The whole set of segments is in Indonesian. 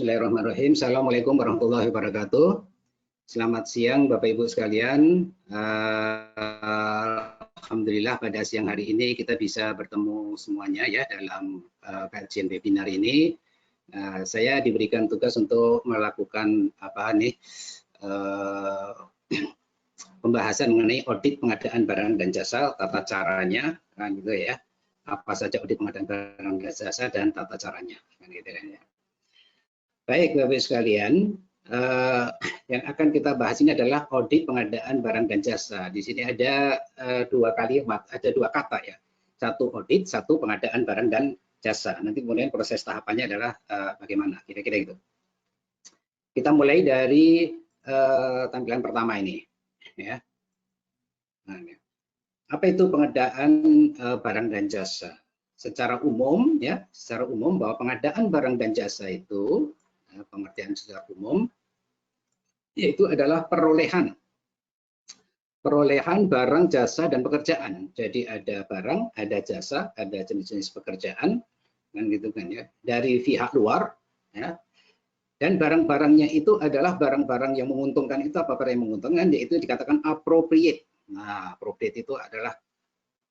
Bismillahirrahmanirrahim. Assalamualaikum warahmatullahi wabarakatuh. Selamat siang Bapak Ibu sekalian. Alhamdulillah pada siang hari ini kita bisa bertemu semuanya ya dalam kajian webinar ini. Saya diberikan tugas untuk melakukan pembahasan mengenai audit pengadaan barang dan jasa, tata caranya, kan gitu ya. Apa saja audit pengadaan barang dan jasa dan tata caranya, kan gitu kan ya. Baik Bapak Ibu sekalian, yang akan kita bahas ini adalah audit pengadaan barang dan jasa. Di sini ada dua kalimat, ada dua kata ya. Satu audit, satu pengadaan barang dan jasa. Nanti kemudian proses tahapannya adalah bagaimana, kira-kira itu. Kita mulai dari tampilan pertama ini. Ya. Nah, apa itu pengadaan barang dan jasa? Secara umum ya, secara umum bahwa pengadaan barang dan jasa itu pengertian secara umum yaitu adalah perolehan barang, jasa, dan pekerjaan. Jadi ada barang, ada jasa, ada jenis-jenis pekerjaan, kan gitu kan ya, dari pihak luar, ya. Dan barang-barangnya itu adalah barang-barang yang menguntungkan. Itu apa barang yang menguntungkan? Yaitu dikatakan appropriate. Nah, appropriate itu adalah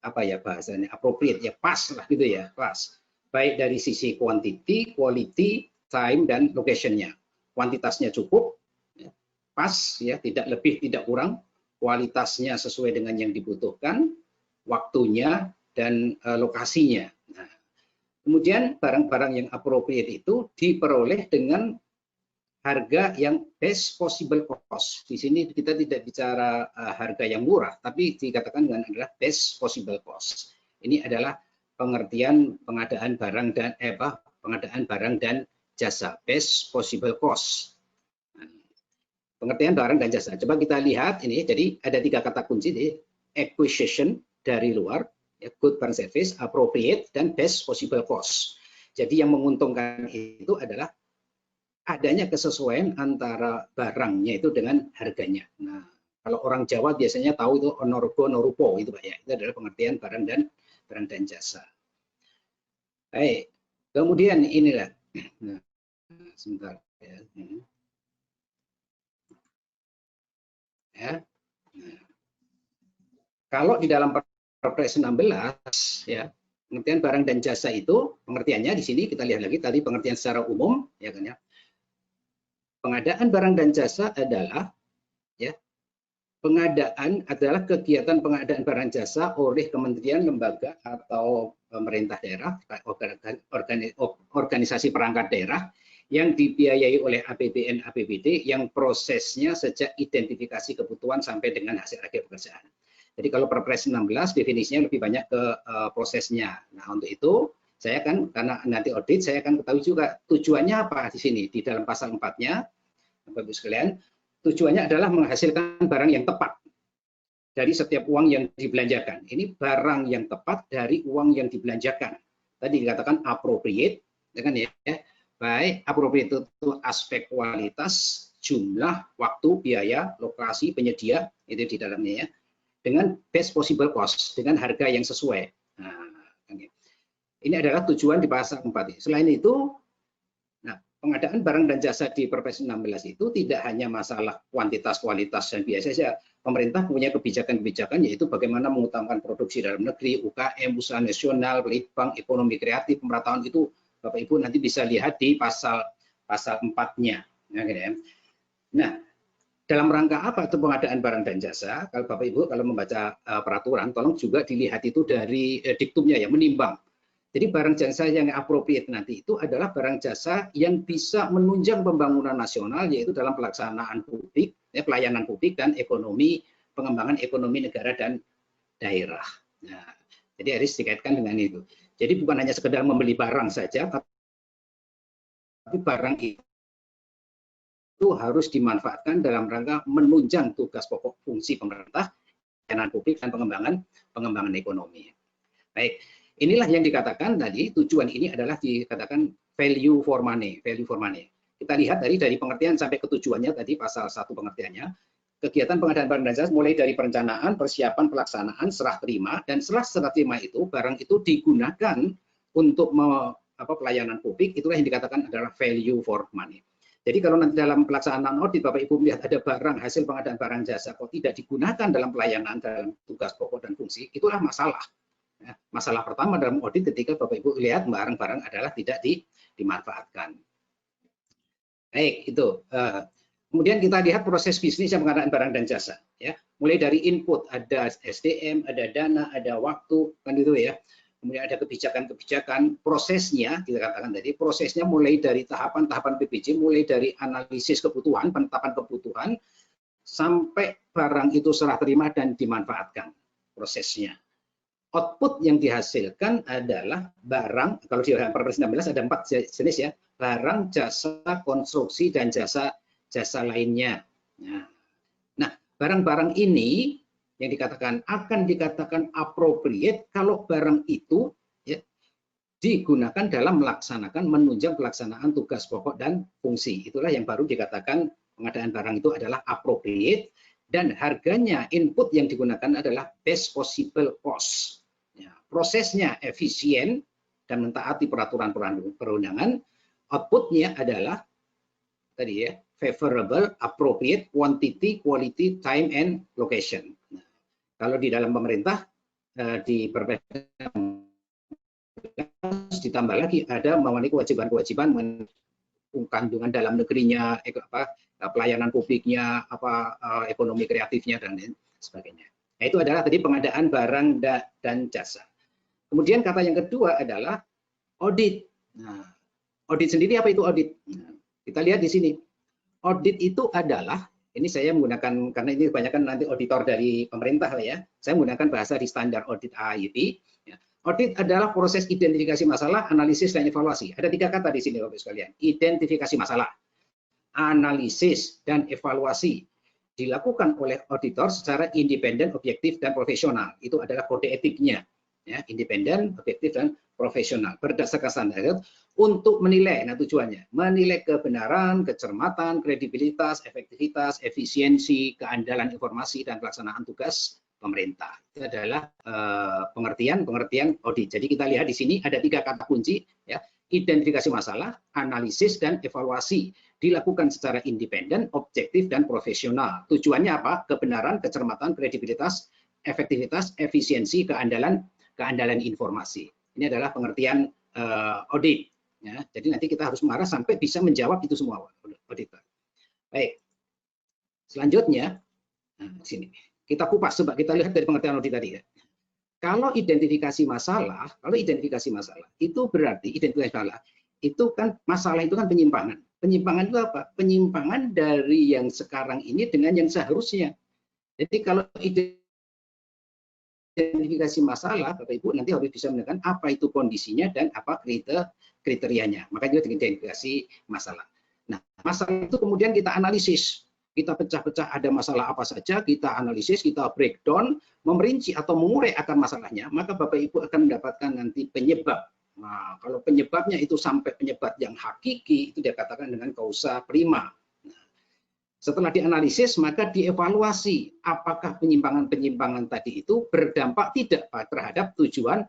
apa ya bahasanya? Appropriate ya, pas lah gitu ya, pas. Baik dari sisi quantity, quality, time, dan location-nya. Kuantitasnya cukup, ya, pas, ya, tidak lebih, tidak kurang. Kualitasnya sesuai dengan yang dibutuhkan, waktunya, dan lokasinya. Nah, kemudian barang-barang yang appropriate itu diperoleh dengan harga yang best possible cost. Di sini kita tidak bicara harga yang murah, tapi dikatakan dengan adalah best possible cost. Ini adalah pengertian pengadaan barang dan jasa, best possible cost. Pengertian barang dan jasa. Coba kita lihat ini. Jadi ada tiga kata kunci di acquisition dari luar, ya, good barang service, appropriate, dan best possible cost. Jadi yang menguntungkan itu adalah adanya kesesuaian antara barangnya itu dengan harganya. Nah, kalau orang Jawa biasanya tahu itu onorgo norupo itu Pak ya. Itu adalah pengertian barang dan jasa. Baik. Kemudian inilah. Nah, sebentar ya. Ya. Nah, kalau di dalam Perpres 16 ya, pengertian barang dan jasa itu pengertiannya di sini kita lihat lagi tadi pengertian secara umum ya kan ya. Pengadaan barang dan jasa adalah ya, pengadaan adalah kegiatan pengadaan barang jasa oleh kementerian, lembaga atau pemerintah daerah, organisasi perangkat daerah yang dibiayai oleh APBN APBD yang prosesnya sejak identifikasi kebutuhan sampai dengan hasil akhir pekerjaan. Jadi kalau Perpres 16 definisinya lebih banyak ke prosesnya. Nah, untuk itu saya kan karena nanti audit saya akan ketahui juga tujuannya apa di sini di dalam pasal 4-nya Bapak Ibu sekalian, tujuannya adalah menghasilkan barang yang tepat dari setiap uang yang dibelanjakan. Ini barang yang tepat dari uang yang dibelanjakan. Tadi dikatakan appropriate, kan ya? Baik, appropriate itu aspek kualitas, jumlah, waktu, biaya, lokasi, penyedia itu di dalamnya ya. Dengan best possible cost, dengan harga yang sesuai. Nah, ini adalah tujuan di pasal 4. Selain itu, pengadaan barang dan jasa di Perpres 16 itu tidak hanya masalah kuantitas, kualitas, dan biasa saja. Pemerintah punya kebijakan-kebijakan yaitu bagaimana mengutamakan produksi dalam negeri, UKM, usaha nasional, litbang, ekonomi kreatif, pemerataan itu Bapak Ibu nanti bisa lihat di pasal 4-nya. Nah, dalam rangka apa itu pengadaan barang dan jasa? Kalau Bapak Ibu kalau membaca peraturan, tolong juga dilihat itu dari diktumnya ya, menimbang. Jadi barang jasa yang appropriate nanti itu adalah barang jasa yang bisa menunjang pembangunan nasional yaitu dalam pelaksanaan publik, ya, pelayanan publik dan ekonomi, pengembangan ekonomi negara dan daerah. Nah, jadi harus dikaitkan dengan itu. Jadi bukan hanya sekedar membeli barang saja, tapi barang itu harus dimanfaatkan dalam rangka menunjang tugas pokok fungsi pemerintah, pelayanan publik dan pengembangan ekonomi. Baik. Inilah yang dikatakan tadi tujuan ini adalah dikatakan value for money, value for money. Kita lihat dari pengertian sampai ke tujuannya tadi pasal 1 pengertiannya. Kegiatan pengadaan barang dan jasa mulai dari perencanaan, persiapan, pelaksanaan, serah terima, dan setelah serah terima itu barang itu digunakan untuk pelayanan publik, itulah yang dikatakan adalah value for money. Jadi kalau nanti dalam pelaksanaan audit Bapak Ibu melihat ada barang hasil pengadaan barang jasa kok tidak digunakan dalam pelayanan dalam tugas pokok dan fungsi, itulah masalah. Ya, masalah pertama dalam audit ketika Bapak Ibu lihat barang-barang adalah tidak dimanfaatkan. Baik, itu. Kemudian kita lihat proses bisnis yang pengadaan barang dan jasa. Ya, mulai dari input ada SDM, ada dana, ada waktu, kan itu ya. Kemudian ada kebijakan-kebijakan, prosesnya, kita katakan tadi, prosesnya mulai dari tahapan-tahapan PPJ, mulai dari analisis kebutuhan, penetapan kebutuhan, sampai barang itu serah terima dan dimanfaatkan prosesnya. Output yang dihasilkan adalah barang, kalau di Perpres 19 ada 4 jenis ya, barang, jasa, konstruksi, dan jasa lainnya. Nah, barang-barang ini yang akan dikatakan appropriate kalau barang itu ya, digunakan dalam menunjang pelaksanaan tugas pokok dan fungsi. Itulah yang baru dikatakan pengadaan barang itu adalah appropriate dan harganya input yang digunakan adalah best possible cost. Ya, prosesnya efisien dan mentaati peraturan perundangan. Outputnya adalah tadi ya, favorable, appropriate, quantity, quality, time, and location. Nah, kalau di dalam pemerintah di Perpres ditambah lagi ada memenuhi kewajiban-kewajiban kandungan dalam negerinya, pelayanan publiknya, ekonomi kreatifnya dan lain sebagainya. Nah, itu adalah tadi pengadaan barang dan jasa. Kemudian kata yang kedua adalah audit. Nah, audit sendiri apa itu audit? Nah, kita lihat di sini. Audit itu adalah, ini saya menggunakan, karena ini kebanyakan nanti auditor dari pemerintah ya, saya menggunakan bahasa di standar audit AIT. Ya. Audit adalah proses identifikasi masalah, analisis, dan evaluasi. Ada 3 kata di sini Bapak sekalian. Identifikasi masalah, analisis, dan evaluasi dilakukan oleh auditor secara independen, objektif, dan profesional. Itu adalah kode etiknya. Ya, independen, objektif, dan profesional berdasarkan standar untuk menilai, nah tujuannya menilai kebenaran, kecermatan, kredibilitas, efektivitas, efisiensi, keandalan informasi dan pelaksanaan tugas pemerintah. Itu adalah pengertian audit. Jadi kita lihat di sini ada 3 kata kunci ya, identifikasi masalah, analisis, dan evaluasi dilakukan secara independen, objektif, dan profesional. Tujuannya apa? Kebenaran, kecermatan, kredibilitas, efektivitas, efisiensi, keandalan informasi. Ini adalah pengertian audit. Ya, jadi nanti kita harus mengarah sampai bisa menjawab itu semua auditor. Baik. Selanjutnya, nah, sini kita kupas, coba kita lihat dari pengertian audit tadi ya. Kalau identifikasi masalah itu berarti masalah itu kan penyimpangan. Penyimpangan itu apa? Penyimpangan dari yang sekarang ini dengan yang seharusnya. Jadi kalau identifikasi masalah, Bapak Ibu nanti harus bisa menekan apa itu kondisinya dan apa kriterianya. Makanya identifikasi masalah. Nah, masalah itu kemudian kita analisis. Kita pecah-pecah ada masalah apa saja, kita analisis, kita breakdown, memerinci atau mengurai akan masalahnya, maka Bapak Ibu akan mendapatkan nanti penyebab. Nah, kalau penyebabnya itu sampai penyebab yang hakiki, itu dikatakan dengan kausa prima. Setelah dianalisis, maka dievaluasi apakah penyimpangan-penyimpangan tadi itu berdampak tidak terhadap tujuan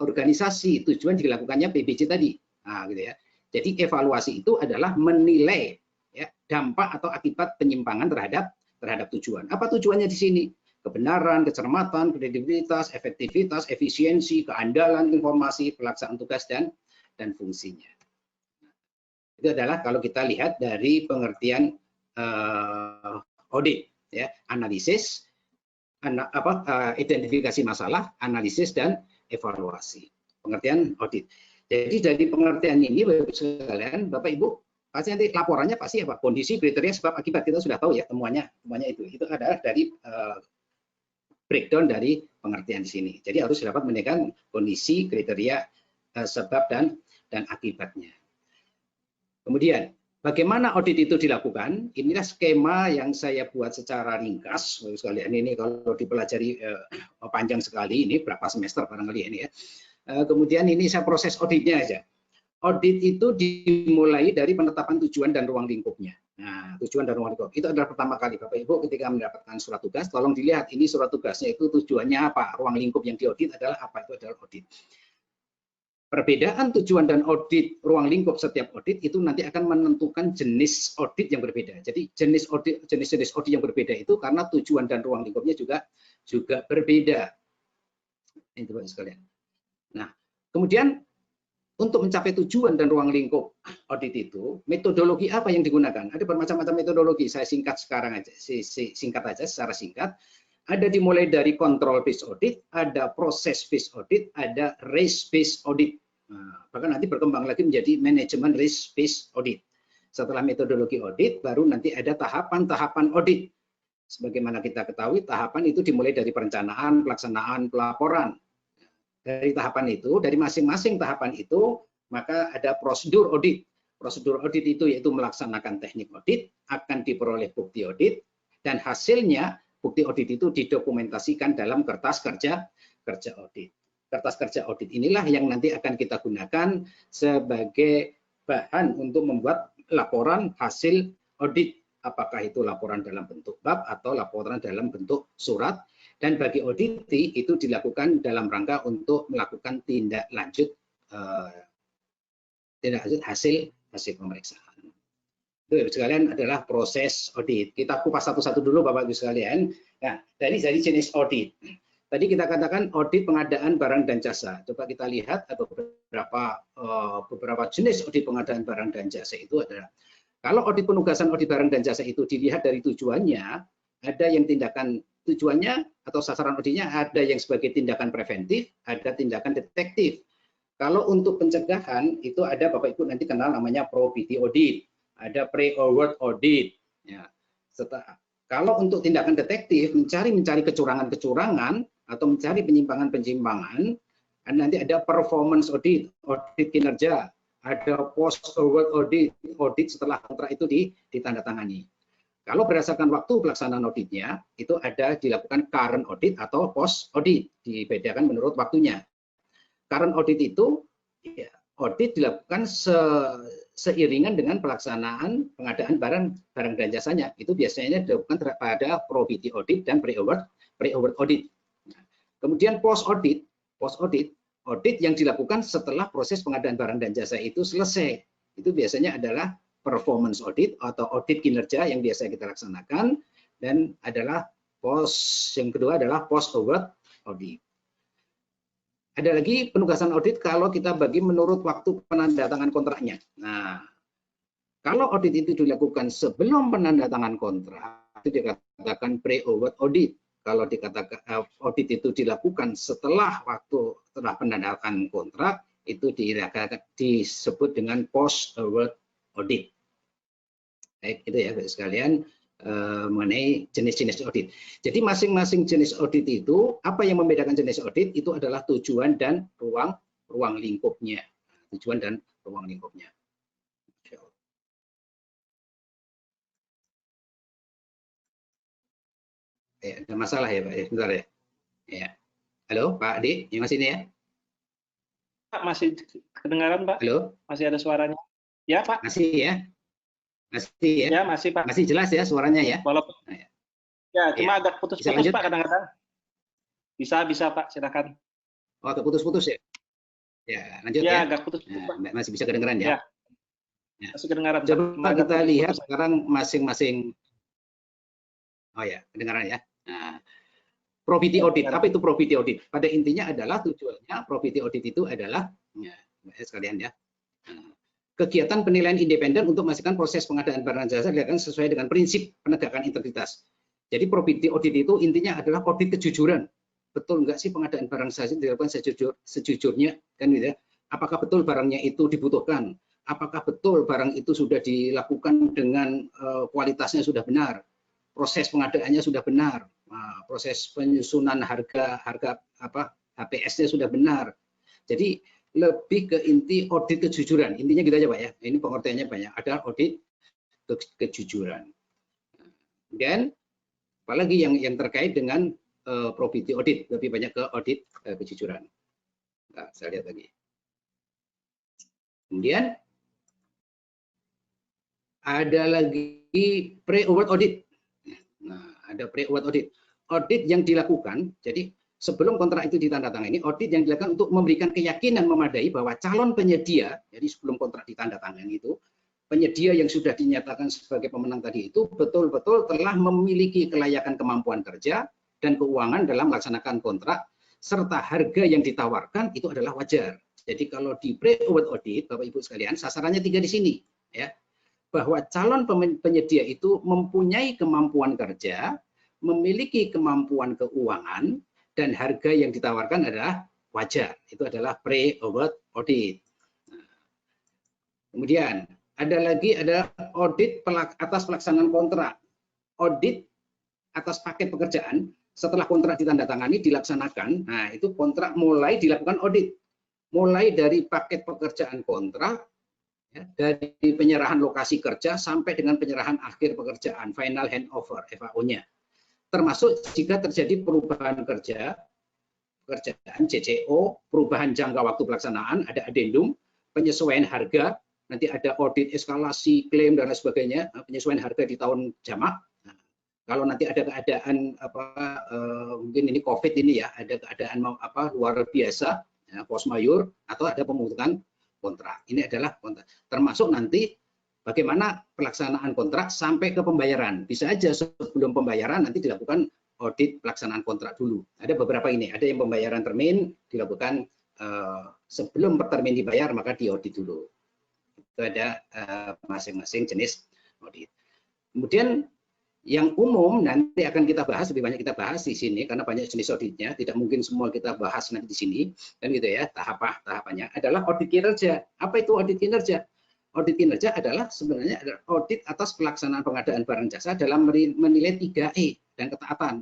organisasi, tujuan dilakukannya PBJ tadi. Nah, gitu ya. Jadi evaluasi itu adalah menilai ya, dampak atau akibat penyimpangan terhadap tujuan. Apa tujuannya di sini? Kebenaran, kecermatan, kredibilitas, efektivitas, efisiensi, keandalan informasi, pelaksanaan tugas dan fungsinya. Itu adalah kalau kita lihat dari pengertian audit, ya, analisis, identifikasi masalah, analisis dan evaluasi. Pengertian audit. Jadi dari pengertian ini, Bapak Ibu sekalian, Bapak Ibu pasti nanti laporannya pasti apa? Kondisi, kriteria, sebab akibat kita sudah tahu ya temuannya itu adalah dari breakdown dari pengertian di sini. Jadi harus dapat menekan kondisi, kriteria, sebab dan akibatnya. Kemudian bagaimana audit itu dilakukan? Inilah skema yang saya buat secara ringkas, Bapak sekalian. Ini kalau dipelajari panjang sekali, ini berapa semester barangkali ini ya. Kemudian ini saya proses auditnya aja. Audit itu dimulai dari penetapan tujuan dan ruang lingkupnya. Nah, tujuan dan ruang lingkup itu adalah pertama kali Bapak Ibu ketika mendapatkan surat tugas, tolong dilihat ini surat tugasnya itu tujuannya apa, ruang lingkup yang diaudit adalah apa, itu adalah audit. Perbedaan tujuan dan audit ruang lingkup setiap audit itu nanti akan menentukan jenis audit yang berbeda. Jadi jenis-jenis audit yang berbeda itu karena tujuan dan ruang lingkupnya juga berbeda. Ini Bapak sekalian. Nah, kemudian untuk mencapai tujuan dan ruang lingkup audit itu, metodologi apa yang digunakan? Ada bermacam-macam metodologi. Saya singkat sekarang aja, singkat aja secara singkat. Ada dimulai dari control based audit, ada process based audit, ada risk based audit. Nah, bahkan nanti berkembang lagi menjadi manajemen risk based audit. Setelah metodologi audit, baru nanti ada tahapan-tahapan audit. Sebagaimana kita ketahui, tahapan itu dimulai dari perencanaan, pelaksanaan, pelaporan. Dari tahapan itu, dari masing-masing tahapan itu, maka ada prosedur audit. Prosedur audit itu yaitu melaksanakan teknik audit, akan diperoleh bukti audit, dan hasilnya bukti audit itu didokumentasikan dalam kertas kerja audit. Kertas kerja audit inilah yang nanti akan kita gunakan sebagai bahan untuk membuat laporan hasil audit. Apakah itu laporan dalam bentuk bab atau laporan dalam bentuk surat. Dan bagi auditi itu dilakukan dalam rangka untuk melakukan tindak lanjut hasil pemeriksaan. Itu sekalian adalah proses audit. Kita kupas satu-satu dulu Bapak Ibu sekalian. Nah, dari jenis audit. Tadi kita katakan audit pengadaan barang dan jasa. Coba kita lihat ada beberapa jenis audit pengadaan barang dan jasa itu adalah kalau audit penugasan audit barang dan jasa itu dilihat dari tujuannya, ada yang tindakan tujuannya atau sasaran auditnya ada yang sebagai tindakan preventif, ada tindakan detektif. Kalau untuk pencegahan itu ada Bapak Ibu nanti kenal namanya probity audit, ada pre-award audit. Ya. Kalau untuk tindakan detektif mencari kecurangan-kecurangan atau mencari penyimpangan-penyimpangan, nanti ada performance audit, audit kinerja, ada post-award audit, audit setelah kontrak itu ditandatangani. Kalau berdasarkan waktu pelaksanaan auditnya, itu ada dilakukan current audit atau post audit, dibedakan menurut waktunya. Current audit itu, ya, audit dilakukan seiringan dengan pelaksanaan pengadaan barang dan jasanya. Itu biasanya dilakukan pada probity audit dan pre-award audit. Kemudian post audit yang dilakukan setelah proses pengadaan barang dan jasa itu selesai. Itu biasanya adalah performance audit atau audit kinerja yang biasa kita laksanakan, dan adalah yang kedua adalah post award audit. Ada lagi penugasan audit kalau kita bagi menurut waktu penandatangan kontraknya. Nah, kalau audit itu dilakukan sebelum penandatangan kontrak, itu dikatakan pre-award audit. Kalau dikatakan audit itu dilakukan setelah penandatangan kontrak, itu disebut dengan post award audit. Baik, itu ya sekalian mengenai jenis-jenis audit. Jadi masing-masing jenis audit itu, apa yang membedakan jenis audit itu adalah tujuan dan ruang lingkupnya. Tujuan dan ruang lingkupnya. Ya, ada masalah ya Pak, sebentar ya. Ya. Halo Pak Adi, yang masih ini ya? Pak, masih kedengaran Pak? Halo? Masih ada suaranya? Ya Pak? Masih ya? Masih ya? Ya masih Pak. Masih jelas ya suaranya ya? Walaupun ya cuma agak putus-putus Pak kadang-kadang. Bisa Pak, silakan. Oh, agak putus-putus ya? Ya, lanjut ya. Ya agak putus-putus Pak. Masih bisa kedengeran ya? Ya. Masih kedengaran. Coba kita lihat sekarang masing-masing. Oh ya, kedengaran ya. Nah, probity audit. Apa itu probity audit? Pada intinya adalah tujuannya probity audit itu adalah sekalian ya. Kegiatan penilaian independen untuk memastikan proses pengadaan barang dan jasa dilakukan sesuai dengan prinsip penegakan integritas. Jadi probity audit itu intinya adalah audit kejujuran. Betul nggak sih pengadaan barang jasa dilakukan sejujurnya, kan gitu ya? Apakah betul barangnya itu dibutuhkan? Apakah betul barang itu sudah dilakukan dengan kualitasnya sudah benar? Proses pengadaannya sudah benar? Proses penyusunan harga HPS-nya sudah benar? Jadi lebih ke inti audit kejujuran. Intinya gitu aja Pak ya. Ini pengertiannya banyak. Ada audit kejujuran. Dan apalagi yang terkait dengan probity audit, lebih banyak ke audit kejujuran. Nah, saya lihat lagi. Kemudian ada lagi pre-award audit. Nah, ada pre-award audit. Audit yang dilakukan, jadi sebelum kontrak itu ditandatangani, audit yang dilakukan untuk memberikan keyakinan memadai bahwa calon penyedia, jadi sebelum kontrak ditandatangani itu, penyedia yang sudah dinyatakan sebagai pemenang tadi itu betul-betul telah memiliki kelayakan kemampuan kerja dan keuangan dalam melaksanakan kontrak, serta harga yang ditawarkan itu adalah wajar. Jadi kalau di pre-award audit, Bapak Ibu sekalian, sasarannya 3 di sini, ya, bahwa calon penyedia itu mempunyai kemampuan kerja, memiliki kemampuan keuangan, dan harga yang ditawarkan adalah wajar. Itu adalah pre-award audit. Kemudian ada audit atas pelaksanaan kontrak. Audit atas paket pekerjaan setelah kontrak ditandatangani dilaksanakan. Nah, itu kontrak mulai dilakukan audit. Mulai dari paket pekerjaan kontrak, ya, dari penyerahan lokasi kerja sampai dengan penyerahan akhir pekerjaan, final handover, FAO-nya. Termasuk jika terjadi perubahan pekerjaan CCO, perubahan jangka waktu pelaksanaan, ada addendum, penyesuaian harga, nanti ada audit eskalasi, klaim, dan lain sebagainya, penyesuaian harga di tahun jamak. Nah, kalau nanti ada keadaan mungkin ini COVID ini ya, ada keadaan luar biasa, ya, force majeure, atau ada pemutusan kontrak. Ini adalah kontrak. Termasuk nanti bagaimana pelaksanaan kontrak sampai ke pembayaran. Bisa aja sebelum pembayaran nanti dilakukan audit pelaksanaan kontrak dulu. Ada beberapa ini, ada yang pembayaran termin dilakukan sebelum termin dibayar maka diaudit dulu. Itu ada masing-masing jenis audit. Kemudian yang umum nanti akan kita bahas, lebih banyak kita bahas di sini karena banyak jenis auditnya, tidak mungkin semua kita bahas nanti di sini, kan gitu ya, tahapannya adalah audit kinerja. Apa itu audit kinerja? Audit kinerja adalah sebenarnya audit atas pelaksanaan pengadaan barang jasa dalam menilai 3E dan ketaatan.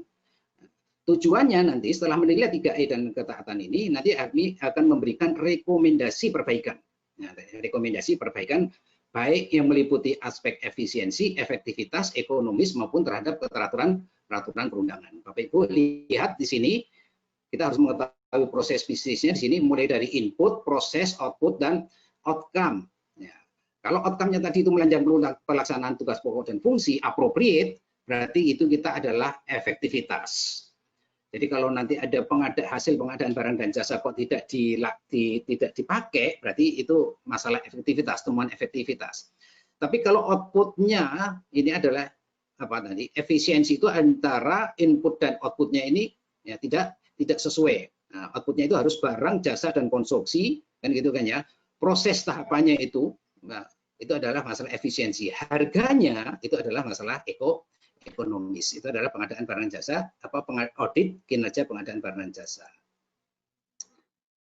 Tujuannya nanti setelah menilai 3E dan ketaatan ini, nanti kami akan memberikan rekomendasi perbaikan. Nah, rekomendasi perbaikan baik yang meliputi aspek efisiensi, efektivitas, ekonomis maupun terhadap peraturan perundangan. Bapak Ibu lihat di sini kita harus mengetahui proses bisnisnya di sini mulai dari input, proses, output, dan outcome. Ya. Kalau outcome-nya tadi itu melanjang pelaksanaan tugas pokok dan fungsi appropriate, berarti itu kita adalah efektivitas. Jadi kalau nanti ada hasil pengadaan barang dan jasa kok tidak dipakai, berarti itu masalah efektivitas, temuan efektivitas. Tapi kalau outputnya ini adalah apa tadi? Efisiensi itu antara input dan outputnya ini ya tidak sesuai. Nah, outputnya itu harus barang, jasa, dan konsumsi, kan gitu kan ya. Proses tahapannya itu, nah, itu adalah masalah efisiensi. Harganya itu adalah masalah ekonomis. Itu adalah pengadaan barang jasa, audit kinerja pengadaan barang jasa.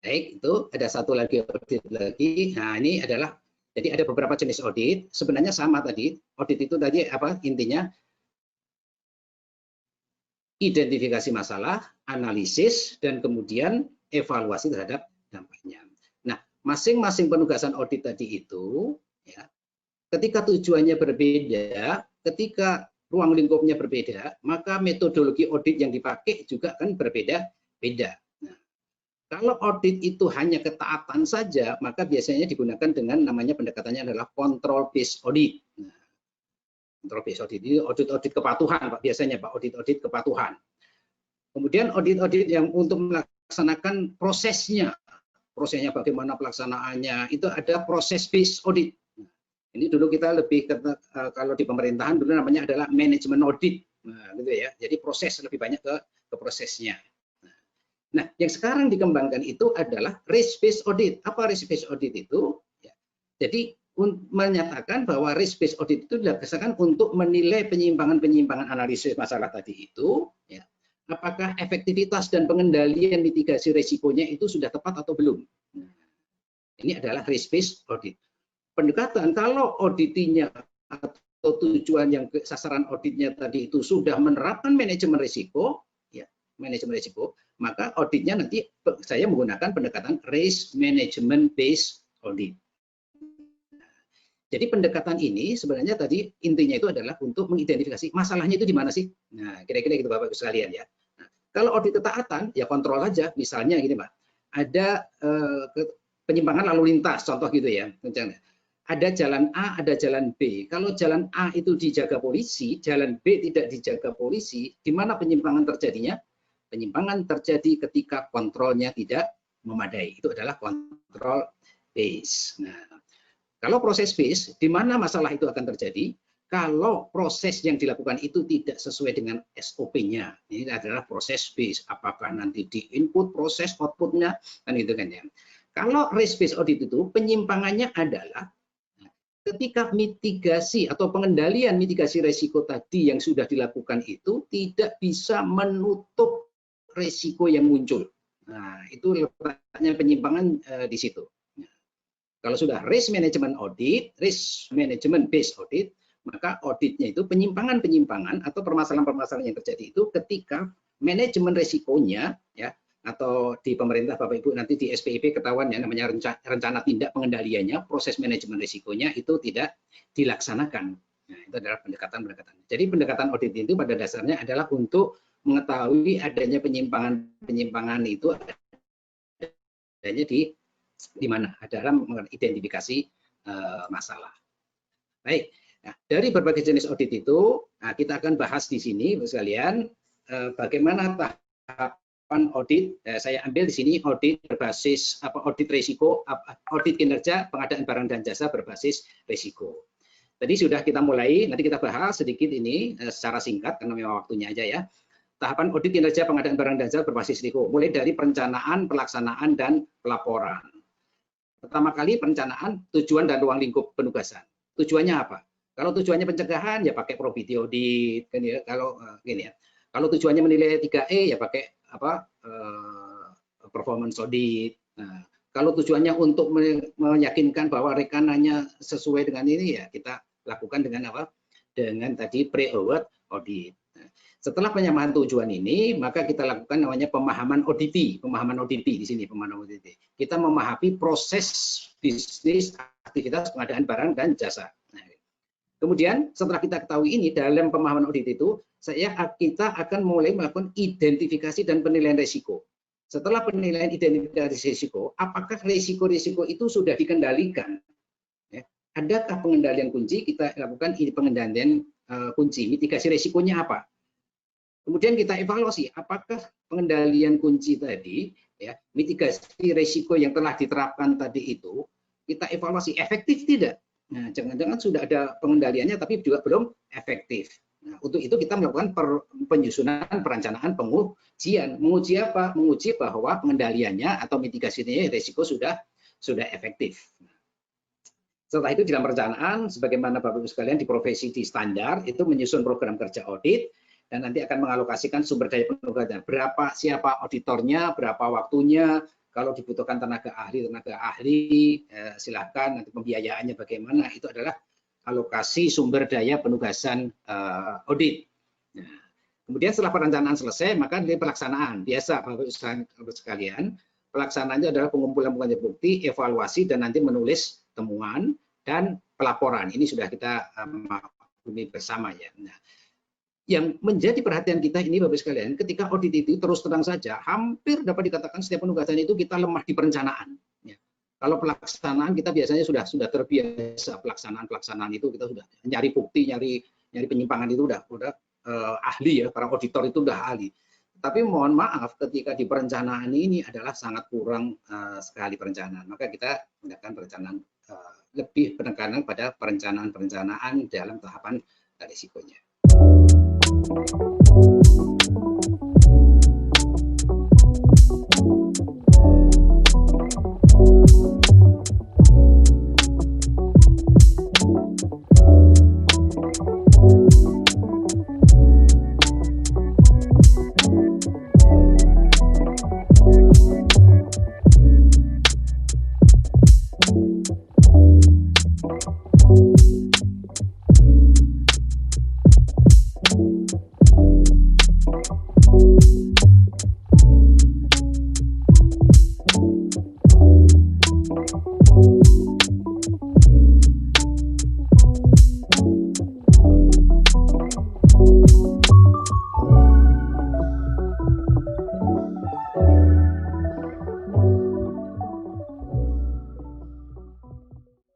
Baik, itu ada satu lagi audit lagi. Nah, ini adalah jadi ada beberapa jenis audit. Sebenarnya sama tadi. Audit itu tadi apa intinya? Identifikasi masalah, analisis, dan kemudian evaluasi terhadap dampaknya. Nah, masing-masing penugasan audit tadi itu, ya, ketika tujuannya berbeda, ketika ruang lingkupnya berbeda, maka metodologi audit yang dipakai juga kan berbeda-beda. Nah, kalau audit itu hanya ketaatan saja, maka biasanya digunakan dengan namanya pendekatannya adalah control based audit. Nah, control based audit itu audit kepatuhan, Pak, biasanya Pak, audit kepatuhan. Kemudian audit yang untuk melaksanakan prosesnya bagaimana pelaksanaannya, itu ada proses based audit. Ini dulu kita lebih kalau di pemerintahan dulu namanya adalah manajemen audit, nah, gitu ya. Jadi proses lebih banyak ke prosesnya. Nah, yang sekarang dikembangkan itu adalah risk based audit. Apa risk based audit itu? Ya. Jadi menyatakan bahwa risk based audit itu dilaksanakan untuk menilai penyimpangan analisis masalah tadi itu, ya, apakah efektivitas dan pengendalian mitigasi risikonya itu sudah tepat atau belum. Nah, ini adalah risk based audit. Pendekatan kalau auditinya atau tujuan yang sasaran auditnya tadi itu sudah menerapkan manajemen risiko, ya, manajemen risiko, maka auditnya nanti saya menggunakan pendekatan risk management based audit. Jadi pendekatan ini sebenarnya tadi intinya itu adalah untuk mengidentifikasi masalahnya itu di mana sih. Nah, kira-kira gitu Bapak Ibu sekalian ya. Nah, kalau audit ketaatan ya kontrol aja, misalnya gini Pak, ada penyimpangan lalu lintas, contoh gitu ya. Ada jalan A, ada jalan B. Kalau jalan A itu dijaga polisi, jalan B tidak dijaga polisi, di mana penyimpangan terjadinya? Penyimpangan terjadi ketika kontrolnya tidak memadai. Itu adalah control base. Nah, kalau proses base, di mana masalah itu akan terjadi? Kalau proses yang dilakukan itu tidak sesuai dengan SOP-nya. Ini adalah proses base. Apakah nanti di input, proses, output-nya, kan gitu kan ya. Kalau risk based audit itu penyimpangannya adalah ketika mitigasi atau pengendalian mitigasi risiko tadi yang sudah dilakukan itu tidak bisa menutup risiko yang muncul. Nah, itu letaknya penyimpangan di situ. Nah, kalau sudah risk management audit, risk management based audit, maka auditnya itu penyimpangan-penyimpangan atau permasalahan-permasalahan yang terjadi itu ketika manajemen risikonya ya, atau di pemerintah Bapak Ibu nanti di SPIP ketahuan ya, namanya rencana tindak pengendaliannya, proses manajemen risikonya itu tidak dilaksanakan. Nah, itu adalah pendekatan-pendekatan. Jadi pendekatan audit itu pada dasarnya adalah untuk mengetahui adanya penyimpangan itu adanya di mana dalam identifikasi masalah. Baik, nah, dari berbagai jenis audit itu kita akan bahas di sini sekalian bagaimana tahapan audit. Saya ambil di sini audit berbasis audit risiko, audit kinerja pengadaan barang dan jasa berbasis risiko. Tadi sudah kita mulai, nanti kita bahas sedikit ini secara singkat karena memang waktunya aja ya. Tahapan audit kinerja pengadaan barang dan jasa berbasis risiko, mulai dari perencanaan, pelaksanaan, dan pelaporan. Pertama kali perencanaan, tujuan dan ruang lingkup penugasan. Tujuannya apa? Kalau tujuannya pencegahan ya pakai probity audit, kan ya. Kalau gini ya. Kalau tujuannya menilai 3E ya pakai performance audit. Nah, kalau tujuannya untuk meyakinkan bahwa rekanannya sesuai dengan ini ya kita lakukan dengan apa? Dengan tadi pre-award audit. Setelah penyamaan tujuan ini, maka kita lakukan namanya pemahaman ODP. Pemahaman ODP di sini, pemahaman ODP. Kita memahami proses bisnis, aktivitas pengadaan barang dan jasa. Nah, kemudian setelah kita ketahui ini dalam pemahaman audit itu, kita akan mulai melakukan identifikasi dan penilaian risiko. Setelah penilaian identifikasi risiko, apakah risiko-risiko itu sudah dikendalikan? Ya. Adakah pengendalian kunci? Kita lakukan pengendalian kunci. Mitigasi risikonya apa? Kemudian kita evaluasi apakah pengendalian kunci tadi, ya, mitigasi risiko yang telah diterapkan tadi itu, kita evaluasi efektif tidak? Nah, jangan-jangan sudah ada pengendaliannya tapi juga belum efektif. Nah, untuk itu kita melakukan penyusunan perencanaan pengujian. Menguji apa? Menguji bahwa pengendaliannya atau mitigasinya risiko sudah efektif. Setelah itu dalam perencanaan, sebagaimana Bapak Ibu sekalian di profesi di standar itu menyusun program kerja audit. Dan nanti akan mengalokasikan sumber daya penugasan. Siapa auditornya, berapa waktunya, kalau dibutuhkan tenaga ahli, silahkan, nanti pembiayaannya bagaimana, itu adalah alokasi sumber daya penugasan audit. Nah, kemudian setelah perencanaan selesai, maka dari pelaksanaan. Biasa, Bapak Ibu sekalian, pelaksanaannya adalah pengumpulan bukti, evaluasi, dan nanti menulis temuan, dan pelaporan. Ini sudah kita maklumi bersama ya. Nah, yang menjadi perhatian kita ini Bapak sekalian, ketika audit itu terus terang saja, hampir dapat dikatakan setiap penugasan itu kita lemah di perencanaan. Ya. Kalau pelaksanaan kita biasanya sudah terbiasa pelaksanaan itu kita sudah nyari bukti, nyari penyimpangan itu udah ahli ya, para auditor itu udah ahli. Tapi mohon maaf ketika di perencanaan ini adalah sangat kurang sekali perencanaan. Maka kita menggunakan perencanaan lebih penekanan pada perencanaan dalam tahapan risikonya.